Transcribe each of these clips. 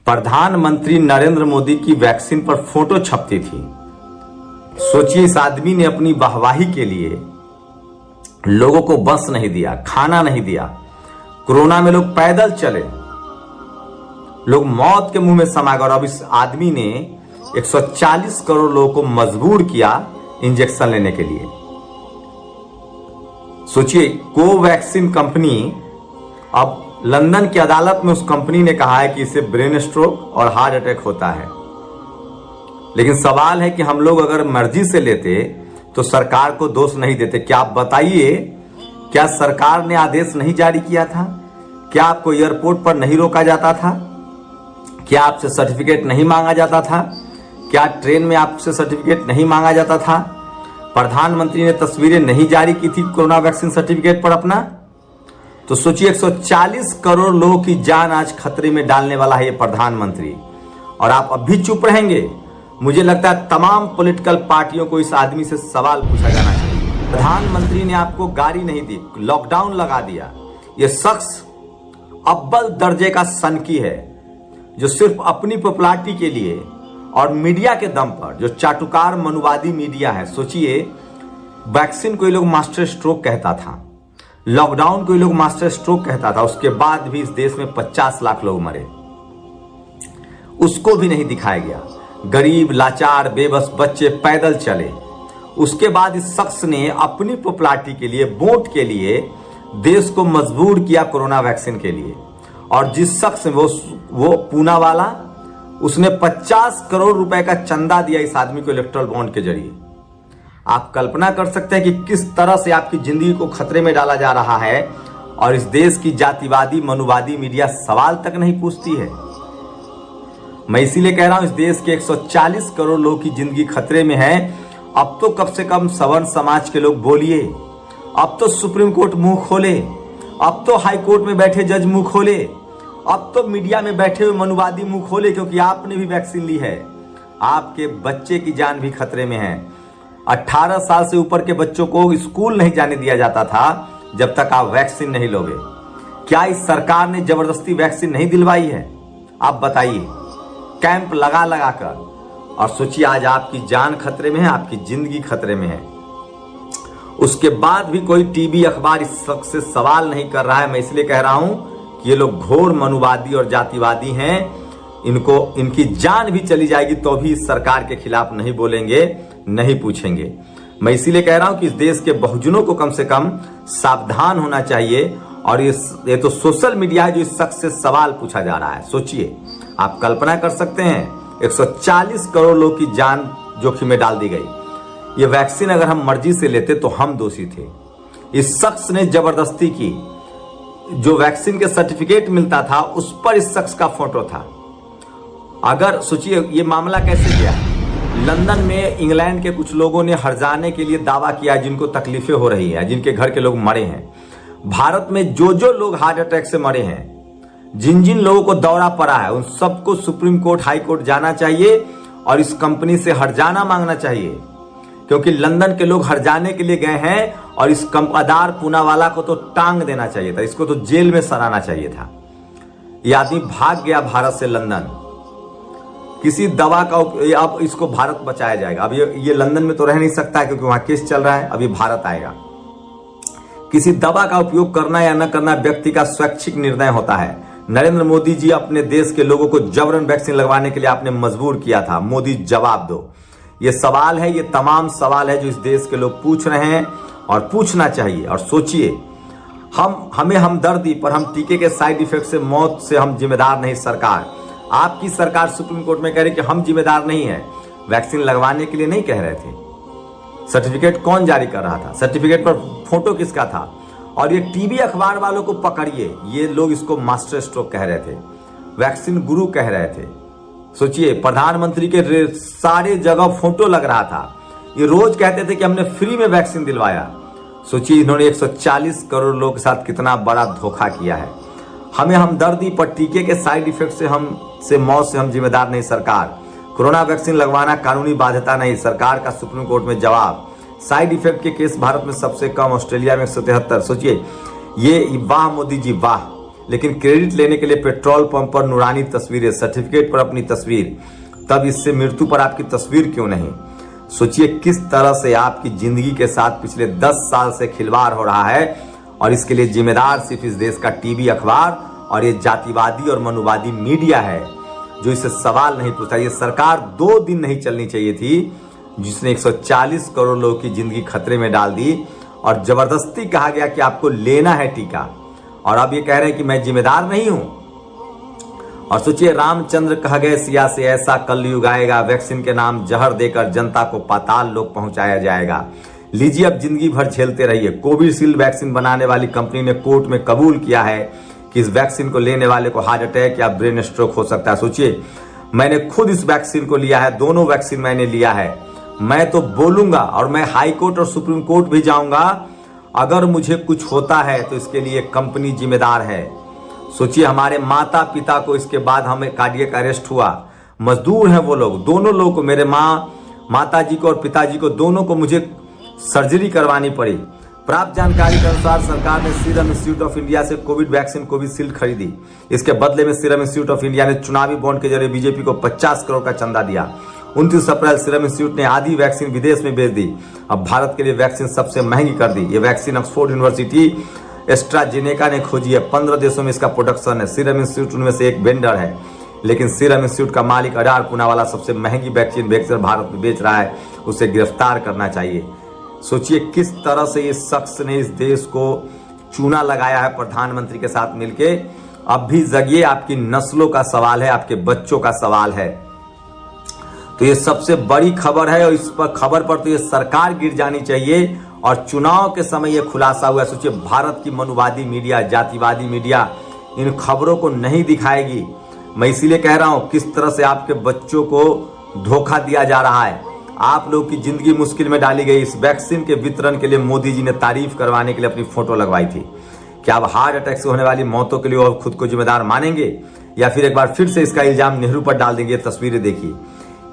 प्रधानमंत्री नरेंद्र मोदी की वैक्सीन पर फोटो छपती थी। सोचिए, इस आदमी ने अपनी वाहवाही के लिए लोगों को बस नहीं दिया, खाना नहीं दिया। कोरोना में लोग पैदल चले, लोग मौत के मुंह में समा गए और अब इस आदमी ने 140 करोड़ लोगों को मजबूर किया इंजेक्शन लेने के लिए। सोचिए, कोवैक्सीन कंपनी, अब लंदन की अदालत में उस कंपनी ने कहा है कि इसे ब्रेन स्ट्रोक और हार्ट अटैक होता है। लेकिन सवाल है कि हम लोग अगर मर्जी से लेते तो सरकार को दोष नहीं देते। क्या आप बताइए, क्या सरकार ने आदेश नहीं जारी किया था? क्या आपको एयरपोर्ट पर नहीं रोका जाता था? क्या आपसे सर्टिफिकेट नहीं मांगा जाता था? क्या ट्रेन में आपसे सर्टिफिकेट नहीं मांगा जाता था? प्रधानमंत्री ने तस्वीरें नहीं जारी की थी कोरोना वैक्सीन सर्टिफिकेट पर अपना? तो सोचिए, 140 करोड़ लोगों की जान आज खतरे में डालने वाला है ये प्रधानमंत्री, और आप अब भी चुप रहेंगे? मुझे लगता है तमाम पॉलिटिकल पार्टियों को इस आदमी से सवाल पूछा जाना चाहिए। प्रधानमंत्री ने आपको गाड़ी नहीं दी, लॉकडाउन लगा दिया। ये शख्स अव्वल दर्जे का सनकी है, जो सिर्फ अपनी पॉपुलैरिटी के लिए और मीडिया के दम पर, जो चाटुकार मनुवादी मीडिया है। सोचिए, वैक्सीन को ये लोग मास्टर स्ट्रोक कहता था, लॉकडाउन को ये लोग मास्टर स्ट्रोक कहता था, उसके बाद भी इस देश में 50 लाख लोग मरे, उसको भी नहीं दिखाया गया। गरीब, लाचार, बेबस बच्चे पैदल चले। उसके बाद इस शख्स ने अपनी पॉपुलैरिटी के लिए, वोट के लिए देश को मजबूर किया कोरोना वैक्सीन के लिए। और जिस शख्स वो पूना वाला, उसने 50 करोड़ रुपए का चंदा दिया इस आदमी को इलेक्ट्रल बॉन्ड के जरिए। आप कल्पना कर सकते हैं कि किस तरह से आपकी जिंदगी को खतरे में डाला जा रहा है, और इस देश की जातिवादी मनुवादी मीडिया सवाल तक नहीं पूछती है। मैं इसीलिए कह रहा हूं, इस देश के 140 करोड़ लोगों की जिंदगी खतरे में है। अब तो कम से कम सवर्ण समाज के लोग बोलिए, अब तो सुप्रीम कोर्ट मुंह खोले, अब तो हाई कोर्ट में बैठे जज मुंह खोले, अब तो मीडिया में बैठे हुए मनुवादी मुंह खोले, क्योंकि आपने भी वैक्सीन ली है। आपके बच्चे की जान भी खतरे में है। 18 साल से ऊपर के बच्चों को स्कूल नहीं जाने दिया जाता था जब तक आप वैक्सीन नहीं लोगे। क्या इस सरकार ने जबरदस्ती वैक्सीन नहीं दिलवाई है? आप बताइए, कैंप लगा लगा कर। और सोचिए, आज आपकी जान खतरे में है, आपकी जिंदगी खतरे में है। उसके बाद भी कोई टीवी अखबार इस शख्स से सवाल नहीं कर रहा है। मैं इसलिए कह रहा हूं कि ये लोग घोर मनुवादी और जातिवादी हैं। इनकी जान भी चली जाएगी तो भी इस सरकार के खिलाफ नहीं बोलेंगे, नहीं पूछेंगे। मैं इसीलिए कह रहा हूं कि इस देश के बहुजनों को कम से कम सावधान होना चाहिए। और ये तो सोशल मीडिया है जो इस शख्स से सवाल पूछा जा रहा है। सोचिए, आप कल्पना कर सकते हैं, 140 करोड़ लोग की जान जोखिम में डाल दी गई। ये वैक्सीन अगर हम मर्जी से लेते तो हम दोषी थे। इस शख्स ने जबरदस्ती की। जो वैक्सीन के सर्टिफिकेट मिलता था उस पर इस शख्स का फोटो था। अगर सोचिए, ये मामला कैसे गया। लंदन में इंग्लैंड के कुछ लोगों ने हर्जाने के लिए दावा किया, जिनको तकलीफें हो रही हैं, जिनके घर के लोग मरे हैं। भारत में जो लोग हार्ट अटैक से मरे हैं, जिन जिन लोगों को दौरा पड़ा है, उन सबको सुप्रीम कोर्ट, हाई कोर्ट जाना चाहिए और इस कंपनी से हर्जाना मांगना चाहिए। क्योंकि लंदन के लोग हर्जाने के लिए गए हैं और इस कंपदार पूनावाला को तो टांग देना चाहिए था, इसको तो जेल में सराना चाहिए था। यह आदमी भाग गया भारत से लंदन, किसी दवा का अब इसको भारत बचाया जाएगा। अब ये लंदन में तो रह नहीं सकता है क्योंकि वहां केस चल रहा है। अभी भारत आएगा। किसी दवा का उपयोग करना या न करना व्यक्ति का स्वैच्छिक निर्णय होता है। नरेंद्र मोदी जी अपने देश के लोगों को जबरन वैक्सीन लगवाने के लिए आपने मजबूर किया था। मोदी जवाब दो। ये सवाल है, ये तमाम सवाल है जो इस देश के लोग पूछ रहे हैं और पूछना चाहिए। और सोचिए, हमें हमदर्दी पर हम टीके के साइड इफेक्ट से, मौत से हम जिम्मेदार नहीं। सरकार, आपकी सरकार सुप्रीम कोर्ट में कह रही कि हम जिम्मेदार नहीं है। वैक्सीन लगवाने के लिए नहीं कह रहे थे। सर्टिफिकेट कौन जारी कर रहा था? सर्टिफिकेट पर फोटो किसका था? और ये टीवी अखबार वालों को पकड़िए, ये लोग इसको मास्टर स्ट्रोक कह रहे थे, वैक्सीन गुरु कह रहे थे। सोचिए, प्रधानमंत्री के सारे जगह फोटो लग रहा था। ये रोज कहते थे कि हमने फ्री में वैक्सीन दिलवाया। सोचिए, इन्होंने 140 करोड़ लोगों के साथ कितना बड़ा धोखा किया है। हमें हमदर्दी पर टीके के साइड इफेक्ट से मौत से हम जिम्मेदार नहीं। सरकार, कोरोना वैक्सीन लगवाना कानूनी बाध्यता नहीं। सरकार का सुप्रीम कोर्ट में जवाब। साइड इफेक्ट के केस भारत में सबसे कम, ऑस्ट्रेलिया में 173। सोचिए, ये वाह मोदी जी वाह। लेकिन क्रेडिट लेने के लिए पेट्रोल पंप पर नूरानी तस्वीरें, सर्टिफिकेट पर अपनी तस्वीर, तब इससे मृत्यु पर आपकी तस्वीर क्यों नहीं? सोचिए किस तरह से आपकी जिंदगी के साथ पिछले 10 साल से खिलवाड़ हो रहा है, और इसके लिए जिम्मेदार सिर्फ इस देश का टीवी, अखबार और ये जातिवादी और मनुवादी मीडिया है जो इसे सवाल नहीं पूछता। ये सरकार 2 दिन नहीं चलनी चाहिए थी जिसने 140 करोड़ लोगों की जिंदगी खतरे में डाल दी, और जबरदस्ती कहा गया कि आपको लेना है टीका, और अब ये कह रहे हैं कि मैं जिम्मेदार नहीं हूं। और सोचिए, रामचंद्र कह गए सिया से ऐसा कलयुग आएगा, वैक्सीन के नाम जहर देकर जनता को पाताल लोक पहुंचाया जाएगा। लीजिए अब जिंदगी भर झेलते रहिए। कोविशील्ड वैक्सीन बनाने वाली कंपनी ने कोर्ट में कबूल किया है कि इस वैक्सीन को लेने वाले को हार्ट अटैक या ब्रेन स्ट्रोक हो सकता है। सोचिए, मैंने खुद इस वैक्सीन को लिया है, दोनों वैक्सीन मैंने लिया है। मैं तो बोलूंगा और मैं हाई कोर्ट और सुप्रीम कोर्ट भी जाऊंगा, अगर मुझे कुछ होता है तो इसके लिए कंपनी जिम्मेदार है। सोचिए, हमारे माता पिता को इसके बाद हमें कार्डियक अरेस्ट हुआ, मजदूर हैं वो लोग, दोनों लोगों को, मेरे माता जी को और पिताजी को, दोनों को मुझे सर्जरी करवानी पड़ी। प्राप्त जानकारी के अनुसार सरकार ने सीरम इंस्टीट्यूट ऑफ इंडिया से कोविड वैक्सीन कोविशील्ड खरीदी। इसके बदले में सीरम इंस्टीट्यूट ऑफ इंडिया ने चुनावी बॉन्ड के जरिए बीजेपी को 50 करोड़ का चंदा दिया। 29 अप्रैल सीरम इंस्टीट्यूट ने आधी वैक्सीन विदेश में भेज दी। अब भारत के लिए वैक्सीन सबसे महंगी कर दी। ये वैक्सीन ऑक्सफोर्ड यूनिवर्सिटी एस्ट्राजेनेका ने खोजी है। 15 देशों में इसका प्रोडक्शन है। सीरम इंस्टीट्यूट उनमें से एक वेंडर है, लेकिन सीरम इंस्टीट्यूट का मालिक अडार पूनावाला सबसे महंगी वैक्सीन बेचकर भारत में बेच रहा है, उसे गिरफ्तार करना चाहिए। सोचिए किस तरह से इस शख्स ने इस देश को चूना लगाया है प्रधानमंत्री के साथ मिलके। अब भी जगिए, आपकी नस्लों का सवाल है, आपके बच्चों का सवाल है। तो ये सबसे बड़ी खबर है, और इस पर खबर पर तो ये सरकार गिर जानी चाहिए। और चुनाव के समय ये खुलासा हुआ। सोचिए, भारत की मनुवादी मीडिया, जातिवादी मीडिया इन खबरों को नहीं दिखाएगी। मैं इसीलिए कह रहा हूं, किस तरह से आपके बच्चों को धोखा दिया जा रहा है। आप लोग की जिंदगी मुश्किल में डाली गई। इस वैक्सीन के वितरण के लिए मोदी जी ने तारीफ करवाने के लिए अपनी फोटो लगवाई थी। क्या अब हार्ट अटैक से होने वाली मौतों के लिए और खुद को जिम्मेदार मानेंगे, या फिर एक बार फिर से इसका इल्जाम नेहरू पर डाल देंगे? तस्वीरें देखिए,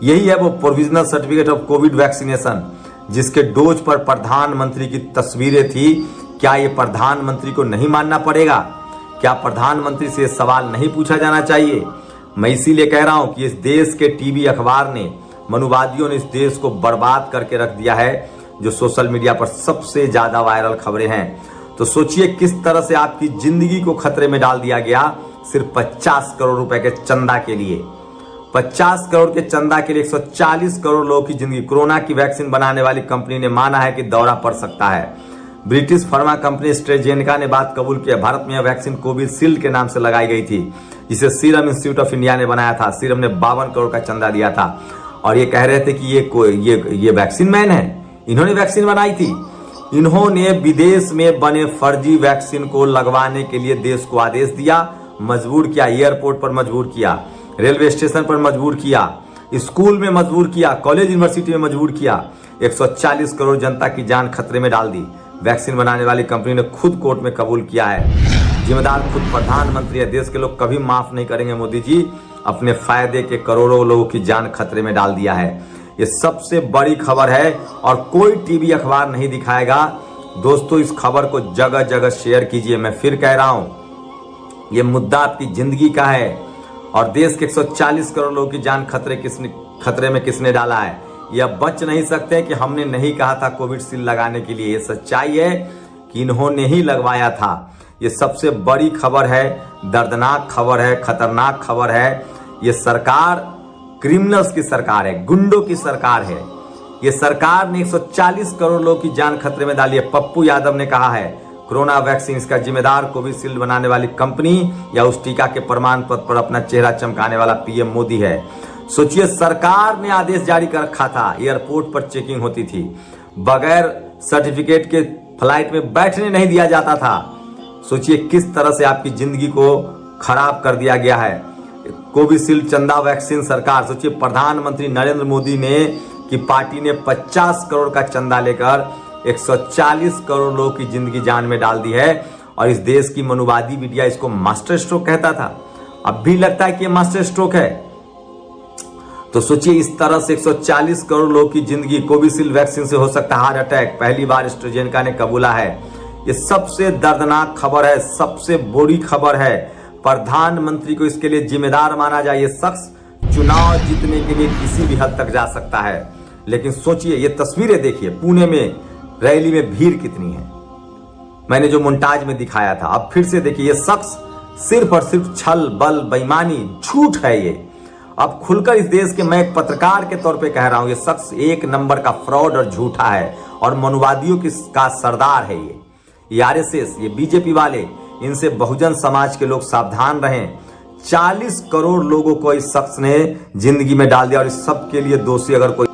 यही है वो provisional certificate of Covid vaccination, जिसके डोज पर प्रधानमंत्री की तस्वीरें थी। क्या ये प्रधानमंत्री को नहीं मानना पड़ेगा? क्या प्रधानमंत्री से सवाल नहीं पूछा जाना चाहिए? मैं इसीलिए कह रहा हूं कि इस देश के टीवी, अखबार ने, मनुवादियों ने इस देश को बर्बाद करके रख दिया है, जो सोशल मीडिया पर सबसे ज्यादा वायरल खबरें हैं। तो सोचिए किस तरह से आपकी जिंदगी को खतरे में डाल दिया गया, सिर्फ 50 करोड़ रुपए के चंदा के लिए। 50 करोड़ के चंदा के लिए 140 करोड़ लोगों की जिंदगी। कोरोना की वैक्सीन बनाने वाली कंपनी ने माना है कि दौरा पड़ सकता है। ब्रिटिश फार्मा कंपनी एस्ट्राजेनेका ने बात कबूल की। भारत में यह वैक्सीन कोविशील्ड के नाम से लगाई गई थी, जिसे सीरम इंस्टीट्यूट ऑफ इंडिया ने बनाया था। सीरम ने 52 करोड़ का चंदा दिया था, और ये कह रहे थे कि ये वैक्सीन मैन है, इन्होंने वैक्सीन बनाई थी। इन्होंने विदेश में बने फर्जी वैक्सीन को लगवाने के लिए देश को आदेश दिया, मजबूर किया, एयरपोर्ट पर मजबूर किया, रेलवे स्टेशन पर मजबूर किया, स्कूल में मजबूर किया, कॉलेज यूनिवर्सिटी में मजबूर किया। 140 करोड़ जनता की जान खतरे में डाल दी। वैक्सीन बनाने वाली कंपनी ने खुद कोर्ट में कबूल किया है। जिम्मेदार खुद प्रधानमंत्री है। देश के लोग कभी माफ नहीं करेंगे मोदी जी। अपने फायदे के करोड़ों लोगों की जान खतरे में डाल दिया है। ये सबसे बड़ी खबर है, और कोई टीवी, अखबार नहीं दिखाएगा। दोस्तों, इस खबर को जगह जगह शेयर कीजिए। मैं फिर कह रहा हूं, ये मुद्दा आपकी जिंदगी का है, और देश के 140 करोड़ लोगों की जान खतरे में किसने डाला है? ये अब बच नहीं सकते कि हमने नहीं कहा था कोविशील्ड लगाने के लिए। ये सच्चाई है कि इन्होंने ही लगवाया था। ये सबसे बड़ी खबर है, दर्दनाक खबर है, खतरनाक खबर है। ये सरकार क्रिमिनल्स की सरकार है, गुंडों की सरकार है। ये सरकार ने 140 करोड़ लोगों की जान खतरे में डाली है। पप्पू यादव ने कहा है, कोरोना वैक्सीन इसका जिम्मेदार कोविशील्ड बनाने वाली कंपनी या उस टीका के प्रमाण पत्र पर अपना चेहरा चमकाने वाला पीएम मोदी है। सोचिए, सरकार ने आदेश जारी कर रखा था, एयरपोर्ट पर चेकिंग होती थी, बगैर सर्टिफिकेट के फ्लाइट में बैठने नहीं दिया जाता था। सोचिए किस तरह से आपकी जिंदगी को खराब कर दिया गया है। कोविशील्ड चंदा वैक्सीन सरकार, सोचिए प्रधानमंत्री नरेंद्र मोदी ने की पार्टी ने 50 करोड़ का चंदा लेकर 140 करोड़ लोगों की जिंदगी जान में डाल दी है, और इस देश की मनुवादी मीडिया इसको मास्टर स्ट्रोक कहता था। अब भी लगता है कि ये मास्टर स्ट्रोक है। तो सोचिए, इस तरह से 140 करोड़ लोगों की जिंदगी, कोविशील्ड वैक्सीन से हो सकता है हार्ट अटैक। पहली बार एस्ट्राजेनेका ने कबूला है। ये सबसे दर्दनाक खबर है, सबसे बुरी खबर है। प्रधानमंत्री को इसके लिए जिम्मेदार माना जाए। ये शख्स चुनाव जीतने के लिए किसी भी हद तक जा सकता है, लेकिन सोचिए, ये तस्वीरें देखिए, पुणे में रैली में भीड़ कितनी है। मैंने जो मोन्टाज में दिखाया था, अब फिर से देखिए, ये शख्स सिर्फ और सिर्फ छल बल बेईमानी झूठ है ये। अब खुलकर इस देश के, मैं एक पत्रकार के तौर पे कह रहा हूं, ये शख्स एक नंबर का फ्रॉड और झूठा है और मनुवादियों का सरदार है ये आरएसएस, ये बीजेपी वाले, इनसे बहुजन समाज के लोग सावधान रहें। 40 करोड़ लोगों को इस शख्स ने जिंदगी में डाल दिया और इस सब के लिए दोषी अगर कोई